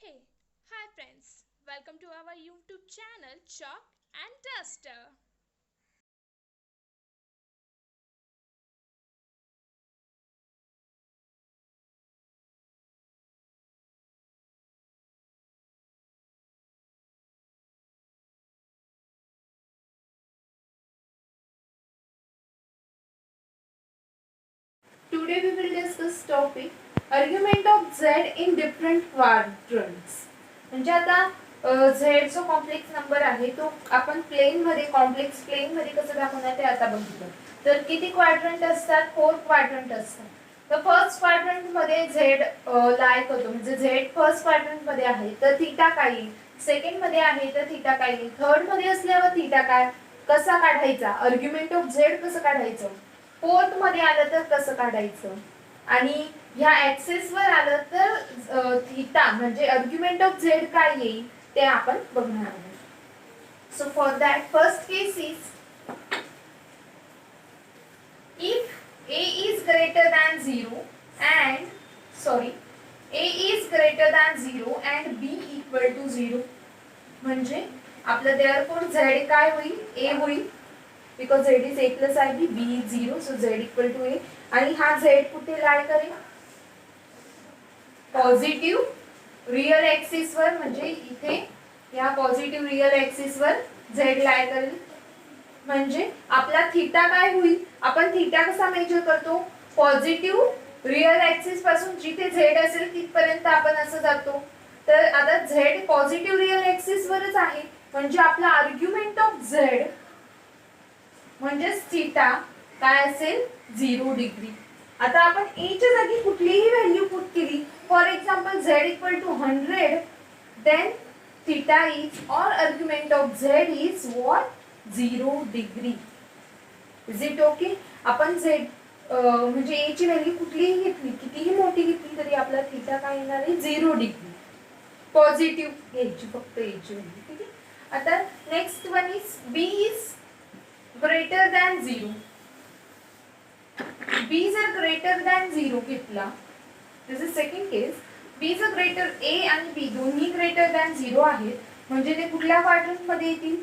Hey, hi friends, welcome to our YouTube channel Chalk and Duster. Today we will discuss topic argument of z in different quadrants. म्हणजे आता z जो complex number आहे तो आपण plain मध्ये complex plain मध्ये कसं दाखवणार ते आता बघितलं. तर किती क्वाड्रंट असतात? 4 क्वाड्रंट असतात. तर फर्स्ट क्वाड्रंट मध्ये z लाय करतो म्हणजे z फर्स्ट क्वाड्रंट मध्ये आहे तर थीटा काय येईल. सेकंड मध्ये आहे तर थीटा काय येईल. थर्ड मध्ये असल्यावर थीटा काय कसा काढायचा आर्ग्युमेंट ऑफ z कसं काढायचं. फोर्थ मध्ये आलं तर कसं काढायचं आणि ह्या ऍक्सिस वर आलं तर थीटा म्हणजे आर्ग्युमेंट ऑफ झेड काय येईल ते आपण बघणार आहोत. So for that first case is if a is greater than 0 and sorry a is greater than 0 and b equal to 0 म्हणजे आपलं therefore z काय होईल a होईल because z is a plus ib, b is 0, so z equal to a. आणि हा z कुठे लाय करेल positive real axis वर म्हणजे इथे या पॉझिटिव्ह रियल ऍक्सिस वर z लाय करेल. म्हणजे आपला थीटा काय होईल आपण थीटा कसा मेजर करतो पॉझिटिव्ह रियल ऍक्सिस पासून जिथे z असेल तिथपर्यंत आपण असं जातो. तर आता z पॉझिटिव्ह रियल ऍक्सिस वरच आहे म्हणजे आपला आर्ग्युमेंट ऑफ z म्हणजे थीटा काय असेल 0 डिग्री. आता आपण a च्या जागी कुठलीही व्हॅल्यू पुट केली for example z equal to 100 then theta is और argument of z is what 0 degree. Is it okay. आपण z म्हणजे a ची व्हॅल्यू कुठलीही घेतली कितीही मोठी घेतली तरी आपला थीटा काय येणार आहे 0 डिग्री. पॉझिटिव्ह घ्यायची फक्त a ची व्हॅल्यू. ठीक आहे. आता next one is b is greater than 0. b जर greater than 0 घेतला दिस इज सेकंड केस b जर greater a आणि b दोन्ही greater than 0 आहेत म्हणजे ते कुठल्या क्वाड्रंट मध्ये येतील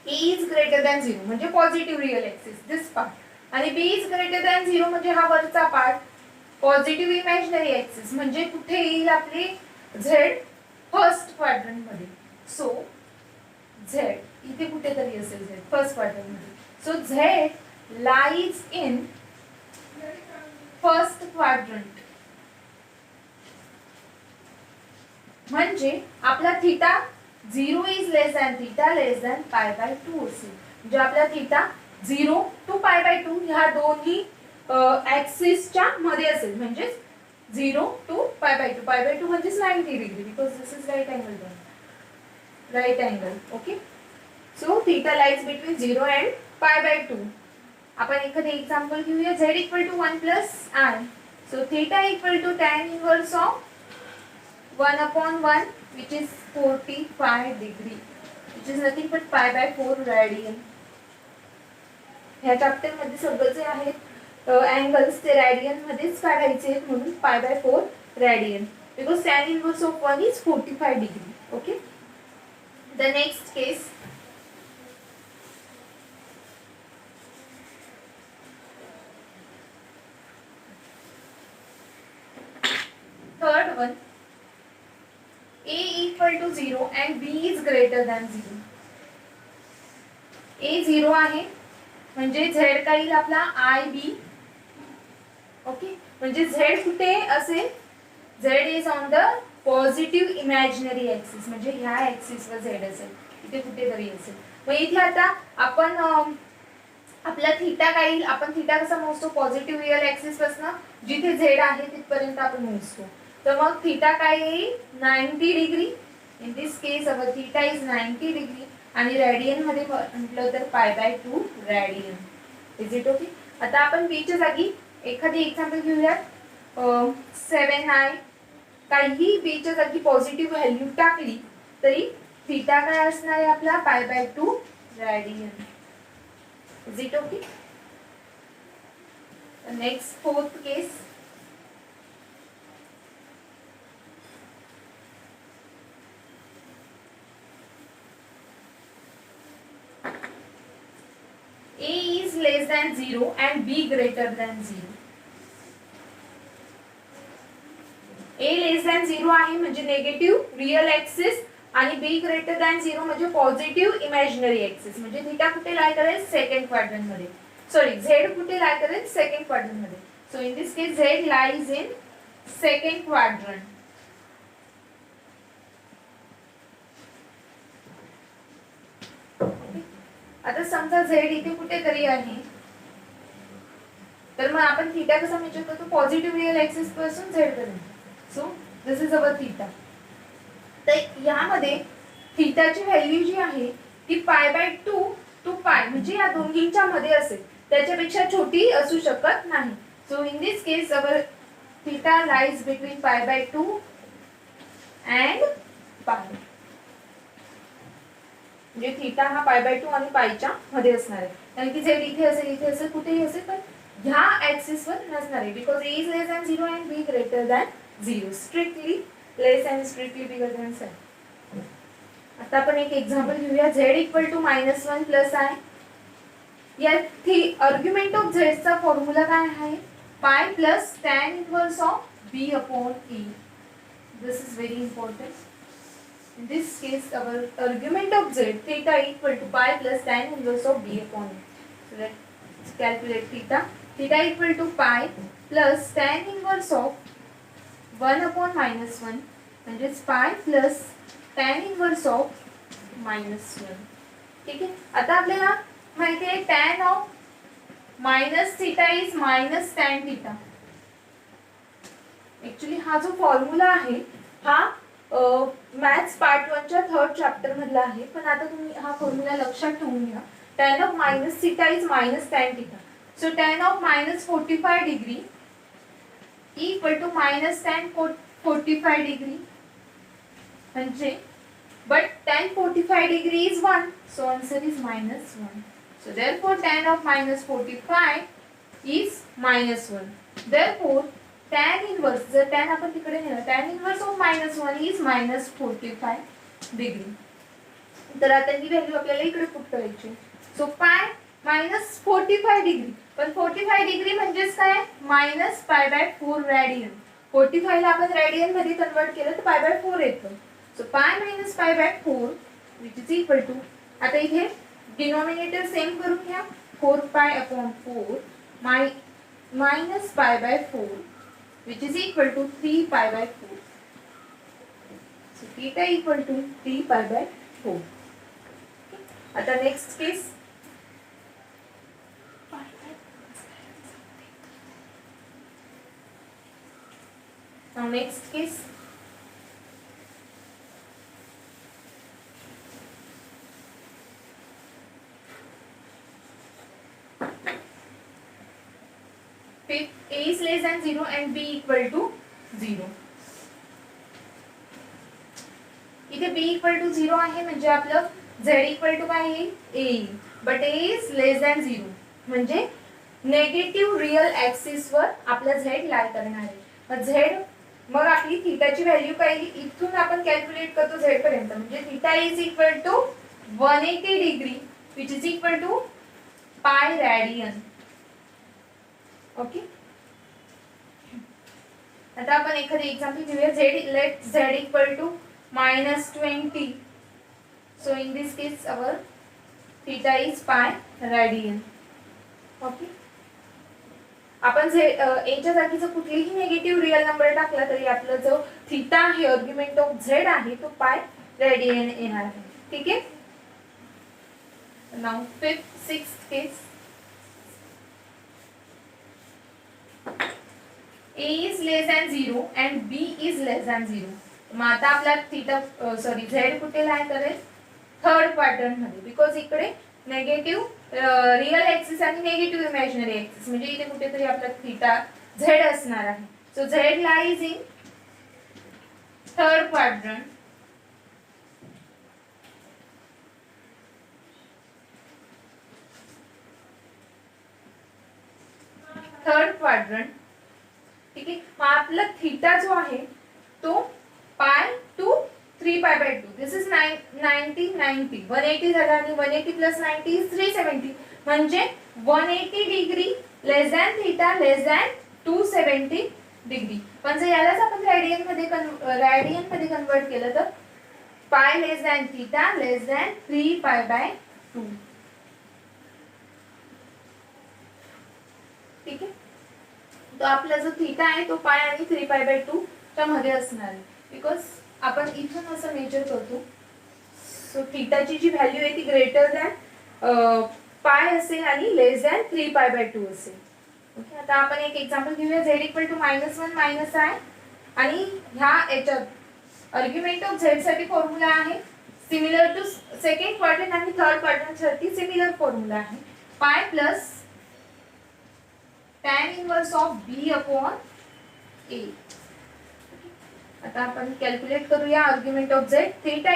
a is greater than 0 म्हणजे पॉझिटिव्ह रियल ऍक्सिस दिस पार्ट आणि b is greater than 0 म्हणजे हा वरचा पार्ट पॉझिटिव्ह इमॅजिनरी ऍक्सिस म्हणजे कुठे येईल आपले z फर्स्ट क्वाड्रंट मध्ये. सो z इथे कुठेतरी असेल z फर्स्ट क्वाड्रंट मध्ये. So z lies in first quadrant म्हणजे आपला theta 0 is less than theta less than pi by 2 असेल. म्हणजे आपला थीटा 0 टू पाय बाय 2 ह्या दोन्ही ऍक्सिसच्या मध्ये असेल म्हणजे 0 to pi by 2 pi by 2 म्हणजे 90 degree because this is right angle okay. So theta lies between 0 and pi by 2. आपण एखादे एक्झाम्पल घेऊया z equal to 1 plus I. So theta equal to tan inverse of 1 upon 1 which is 45 degree which is nothing but pi by 4 radian. ह्या chapter मध्ये सगळे जे आहेत angles ते radian मध्येच काढायचे आहेत म्हणून pi by 4 radian because tan inverse of 1 is 45 degree. Okay. The next case third one a equal to 0 and b is greater than 0. a 0 आहे म्हणजे z काय येईल आपला ib. ओके म्हणजे z कुठे असेल z is on the positive imaginary axis म्हणजे ह्या ऍक्सिस वर z असेल इथे कुठेतरी असेल. मग इथे आता आपण आपला थीटा काय येईल आपण थीटा कसा मोजतो पॉझिटिव्ह रियल ऍक्सिस पासून जिथे z आहे तिथपर्यंत आपण मोजतो. तर मग थीटा काय येईल 90 degree. In this case our theta is 90 degree आणि रॅडियन मध्ये म्हटलं तर pi by 2 radian. Is it okay. आता आपण b च्या जागी एखादी एक्झाम्पल घेऊया 7i काही b च्या जागी पॉझिटिव्ह व्हॅल्यू टाकली तरी थीटा काय असणार आहे आपला pi by 2 radian. Is it okay? The next fourth case than 0 and B greater than 0. A less than 0 आहे म्हणजे नेगेटिव्ह रिअल ऍक्सिस आणि B ग्रेटर दॅन 0 म्हणजे पॉझिटिव्ह इमॅजिनरी ऍक्सिस. म्हणजे थीटा कुठे लाय करेल सेकंड क्वाड्रंट मध्ये, सॉरी Z कुठे लाय करेल सेकंड क्वाड्रंट मध्ये. So in this case Z lies in second quadrant. आता समजा Z इथे कुठेतरी आहे, तर मग आपण थीटा कसा मेजर करतो पॉझिटिव्ह रिअल ऍक्सिस पासून Z पर्यंत. So this is our theta. तर यामध्ये थीटाची व्हॅल्यू जी आहे ती π/2 टू पाय म्हणजे या दोघींच्या मध्ये असेल, त्याच्यापेक्षा छोटी असू शकत नाही. So in this case our theta lies between π/2 and pi. म्हणजे थीटा हा π/2 आणि पायच्या मध्ये असणार आहे, कारण की Z इथे असेल कुठेही असेल, पण ह्या ऍक्सिस वर नसणार आहे. Because A is less than 0 and B greater than 0. Strictly less and strictly bigger than 7. आता आपण एक एक्झाम्पल घेऊया. Z equal to -1 plus I. या आर्ग्युमेंट ऑफ Z चा फॉर्म्युला काय आहे? Pi plus tan inverse of B upon E. This is very important. In this case, our argument of Z, theta equal to pi plus tan inverse of B upon E. So let's calculate theta. Theta equal to pi plus tan inverse of 1 upon -1. And it's pi plus tan inverse of -1. ठीक है. आता आपल्याला माहिती आहे tan of minus theta is minus tan theta. Actually हा जो formula आहे हा मॅथ्स पार्ट 1 च्या 3rd चॅप्टर मधला आहे, पण आता तुम्ही हा फॉर्म्युला लक्षात ठेवून घ्या. tan of minus theta is minus tan theta. So tan of minus 45 degree equal to minus tan 45 degree. म्हणजे but tan 45 degree is 1, so answer is -1. So therefore tan of minus 45 is -1. Therefore tan inverse, जर tan आपण तिकडे नेलं, tan inverse of -1 is -45 degree. तर आता ही value आपल्याला इकडे put करायची. सो पाय -45 डिग्री, पण 45 डिग्री म्हणजेच काय -π/4 रॅडियन. 45 ला आपण रॅडियन मध्ये कन्वर्ट केलं तर π/4 येतं. सो पाय -π/4 विच इज इक्वल टू, आता इथे डिनॉमिनेटर सेम करून घ्या, 4π/4 -π/4 which is equal to 3π/4. So theta equal to 3π/4. आता next case. Now next case. A is less than 0 and B equal to 0. इथे B equal to 0 आहे म्हणजे आपलं Z equal to काय आहे A. But A is less than 0 म्हणजे negative real axis वर आपला Z लाय करणार आहे. मग आपली थीटाची व्हॅल्यू काय, इथून आपण कॅल्क्युलेट करतो Z पर्यंत, म्हणजे theta is equal to 180 degree which is equal to pi radian. Okay. आता आपण एखादी एक्झाम्पल घेऊया. Let Z equal to -20. So in this case our theta is pi radian. Okay. आपण A च्या जागी जर कुठलीही निगेटिव्ह रिअल नंबर टाकला तरी आपला जो थीटा आहे आर्ग्युमेंट ऑफ Z आहे तो पाय रॅडियन येणार आहे. ठीक आहे. Now 5th 6th case. A is less than 0 and B is less than 0. मग आता आपला थीटा Z कुठे लाय करेल 3rd क्वाड्रंट मध्ये, बिकॉज इकडे नेगेटिव्ह रिअल ऍक्सिस आणि नेगेटिव्ह इमॅजिनरी ऍक्सिस म्हणजे इथे कुठेतरी आपला थीटा Z असणार आहे. So Z lies in 3rd quadrant. ठीक आहे. मग आपला थीटा जो आहे तो पाय टू 3π/2. दिस इज 90 180 झाला आणि 180 प्लस 90 इज 370. म्हणजे 180 डिग्री लेस दॅन थीटा लेस दॅन 270 डिग्री. पण जर यालाच आपण रेडियन मध्ये कन्वर्ट केलं तर पाय लेस दॅन थीटा लेस दॅन 3π/2. ठीक आहे. तो आपला जो थीटा आहे तो पाय आणि 3π/2 च्या मध्ये असणार आहे, बिकॉज आपण इथून असं मेजर करतो. सो थीटाची जी व्हॅल्यू आहे ती ग्रेटर दॅन पाय असेल आणि लेस दॅन 3π/2 असेल. ओके. आता आपण एक एक्झाम्पल घेऊया. z = -1 - i आणि ह्या याच्यात आर्ग्युमेंट ऑफ z साठी फॉर्म्युला आहे सिमिलर टू सेकंड क्वाड्रंट आणि थर्ड क्वाड्रंट साठी सिमिलर फॉर्म्युला आहे pi plus tan inverse of b/a. आता आपण कॅल्क्युलेट करूया आर्ग्युमेंट ऑफ z. थीटा =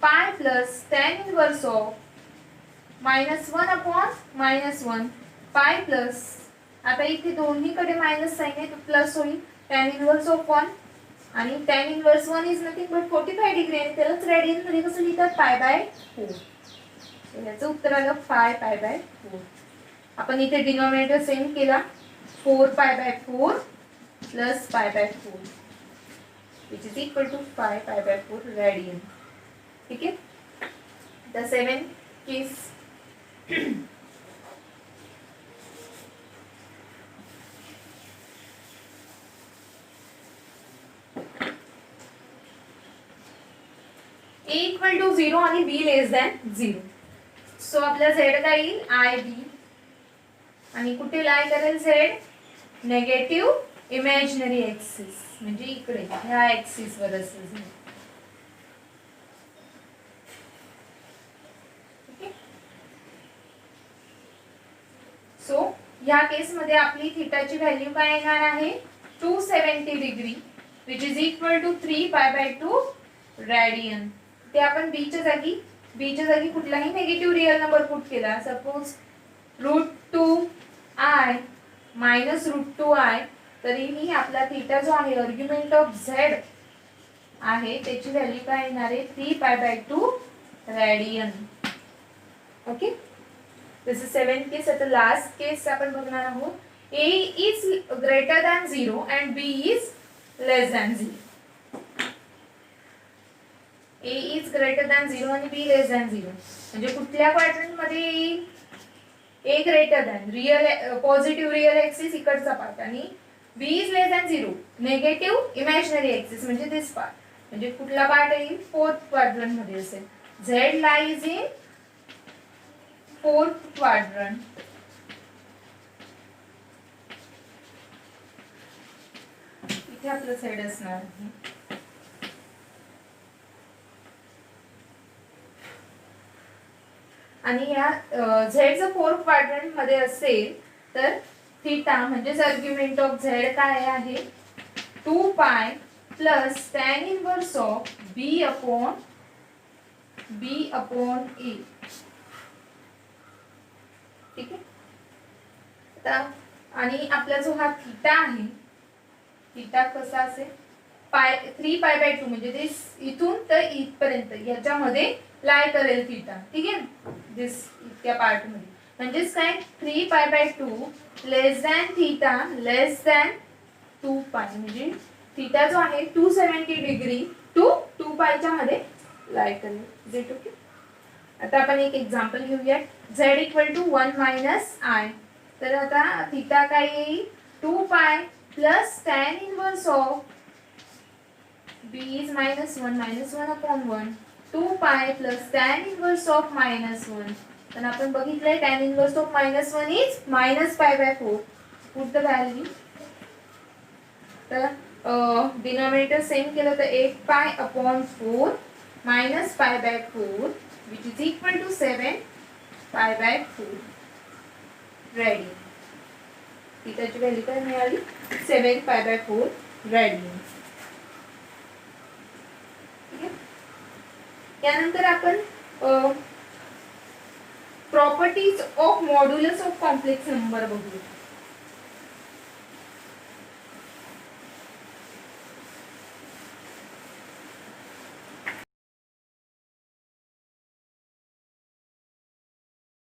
पाय प्लस tan इनवर्स ऑफ -1/-1 पाय प्लस, आता इथे दोन्हीकडे मायनस साइन आहे तो प्लस होईल, tan इनवर्स ऑफ 1 आणि tan inverse 1 is nothing but 45 degree आणि त्यालाच रेडियन मध्ये कसं लिहितात π/4. याचं उत्तर आलं 5π/4. आपण इथे डिनॉमिनेटर सेम केला 4π/4 plus π/4 which is equal to 5π/4 radian. ठीक है. The seventh case. A = 0 आणि B लेस दॅन 0. सो आपला z काय येईल IB आणि कुठे लाय करेल z? नेगेटिव्ह इमॅजिनरी एक्सिस, म्हणजे इकडे ह्या एक्सिस वर असेल. सो या केस मध्ये आपली थीटाची व्हॅल्यू काय येणार आहे? 270 degree which is equal to 3π/2 radian. ते आपण b च्या जागी कुठलाही नेगेटिव्ह रिअल नंबर पुट केला, सपोज √2i मायनस √2i, तरीही आपला थीटा जो आहे आर्ग्युमेंट ऑफ z आहे त्याची व्हॅल्यू काय येणार आहे? 3π/2 radian. Okay. This is seventh case. आता लास्ट केस आपण बघणार आहोत. a is greater than 0 and b is less than 0. a is greater than 0 आणि b लेस दॅन 0. म्हणजे कुठल्या क्वाड्रंट मध्ये येईल? a greater than real positive real axis इकडचा पार्ट आणि b is less than 0 negative imaginary axis म्हणजे दिस part. म्हणजे कुठला पार्ट येईल? फोर्थ क्वाड्रंट मध्ये असेल. z lies in fourth quadrant. इथे आपलं z असणार आहे. आणि या z जर फोर्थ क्वाड्रंट मध्ये असेल तर थीटा म्हणजेच आर्ग्युमेंट ऑफ z काय आहे? 2π plus tan inverse of b/a. ठीक आहे. आता आणि आपला जो हा थीटा आहे, थीटा कसा असेल? 3π/2 म्हणजे ते इथून तर इथपर्यंत याच्यामध्ये लाय करेल थीटा. ठीक आहे. दिस इतक्या पार्ट मध्ये म्हणजेच काय? 3π/2 लेस दॅन थीटा लेस दॅन 2π, म्हणजे थीटा जो आहे 270 डिग्री टू 2π च्या मध्ये लाय करेल. ओके. आता आपण एक एक्झाम्पल घेऊया. z = 1 - i. तर आता थीटा काय येईल? 2π plus tan inverse of b is -1/1 2π plus tan inverse of -1. तर आपण बघितलंय tan inverse of -1 is -π/4. Put the value. तर डिनॉमिनेटर सेम केलं तर 8π/4 -π/4 which is equal to 7π/4 radian. थीटाची व्हॅल्यू काय मिळाली? 7π/4 रेडियन. ठीक आहे. यानंतर आपण properties of modulus of complex number बघू.